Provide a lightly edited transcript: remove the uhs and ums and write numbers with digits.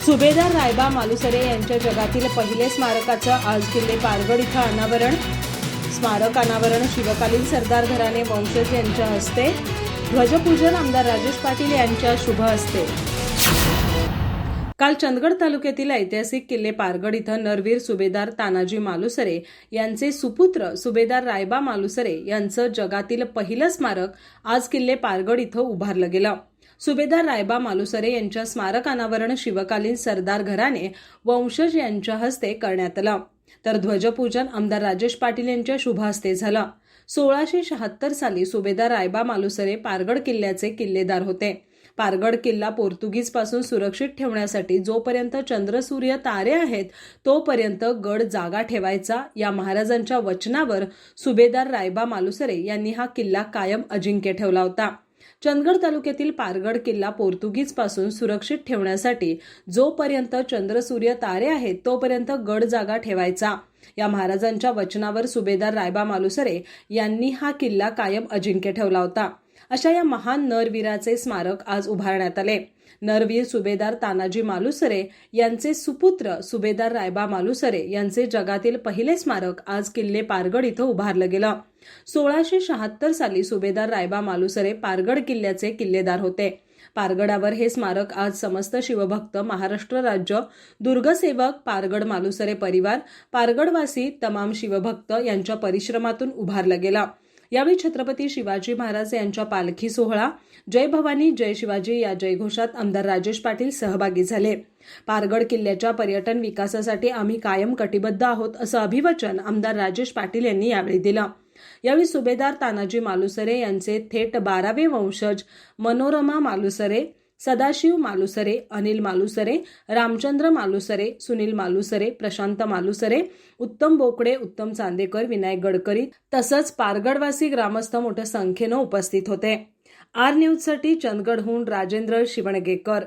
सुभेदार रायबा मालुसरे यांच्या जगातील पहिले स्मारकाचं आज किल्ले पारगड इथं अनावरण. स्मारक अनावरण शिवकालीन सरदार घराणे वंशज यांच्या हस्ते. ध्वजपूजन आमदार राजेश पाटील यांच्या शुभ हस्ते. काल चंदगड तालुक्यातील ऐतिहासिक किल्ले पारगड इथं नरवीर सुभेदार तानाजी मालुसरे यांचे सुपुत्र सुभेदार रायबा मालुसरे यांचं जगातील पहिलं स्मारक आज किल्ले पारगड इथं उभारलं गेलं. सुभेदार रायबा मालुसरे यांच्या स्मारक अनावरण शिवकालीन सरदार घराणे वंशज यांच्या हस्ते करण्यात आलं, तर ध्वजपूजन आमदार राजेश पाटील यांच्या शुभ हस्ते झालं. 1676 साली सुभेदार रायबा मालुसरे पारगड किल्ल्याचे किल्लेदार होते. पारगड किल्ला पोर्तुगीज पासून सुरक्षित ठेवण्यासाठी जोपर्यंत चंद्र सूर्य तारे आहेत तोपर्यंत गड जागा ठेवायचा या महाराजांच्या वचनावर सुभेदार रायबा मालुसरे यांनी हा किल्ला कायम अजिंक्य ठेवला होता. चंदगड तालुक्यातील पारगड किल्ला पोर्तुगीज पासून सुरक्षित ठेवण्यासाठी जोपर्यंत चंद्र सूर्य तारे आहेत तोपर्यंत गड जागा ठेवायचा या महाराजांच्या वचनावर सुभेदार रायबा मालुसरे यांनी हा किल्ला कायम अजिंक्य ठेवला होता. अशा या महान नरवीराचे स्मारक आज उभारण्यात आले. नरवीर सुभेदार तानाजी मालुसरे यांचे सुपुत्र सुभेदार रायबा मालुसरे यांचे जगातील पहिले स्मारक आज किल्ले पारगड इथं उभारलं गेलं. 1676 साली सुभेदार रायबा मालुसरे पारगड किल्ल्याचे किल्लेदार होते. पारगडावर हे स्मारक आज समस्त शिवभक्त, महाराष्ट्र राज्य, दुर्गसेवक, पारगड मालुसरे परिवार, पारगडवासी, तमाम शिवभक्त यांच्या परिश्रमातून उभारलं गेलं. यावेळी छत्रपती शिवाजी महाराज यांच्या पालखी सोहळा, जय भवानी जय शिवाजी या जयघोषात आमदार राजेश पाटील सहभागी झाले. पारगड किल्ल्याच्या पर्यटन विकासासाठी आम्ही कायम कटिबद्ध आहोत असं अभिवचन आमदार राजेश पाटील यांनी यावेळी दिलं. यावेळी सुभेदार तानाजी मालुसरे यांचे थेट 12वे वंशज मनोरमा मालुसरे, सदाशिव मालुसरे, अनिल मालुसरे, रामचंद्र मालुसरे, सुनील मालुसरे, प्रशांत मालुसरे, उत्तम बोकडे, उत्तम चांदेकर, विनायक गडकरी तसंच पारगडवासी ग्रामस्थ मोठ्या संख्येनं उपस्थित होते. आर न्यूजसाठी चंदगडहून राजेंद्र शिवणगेकर.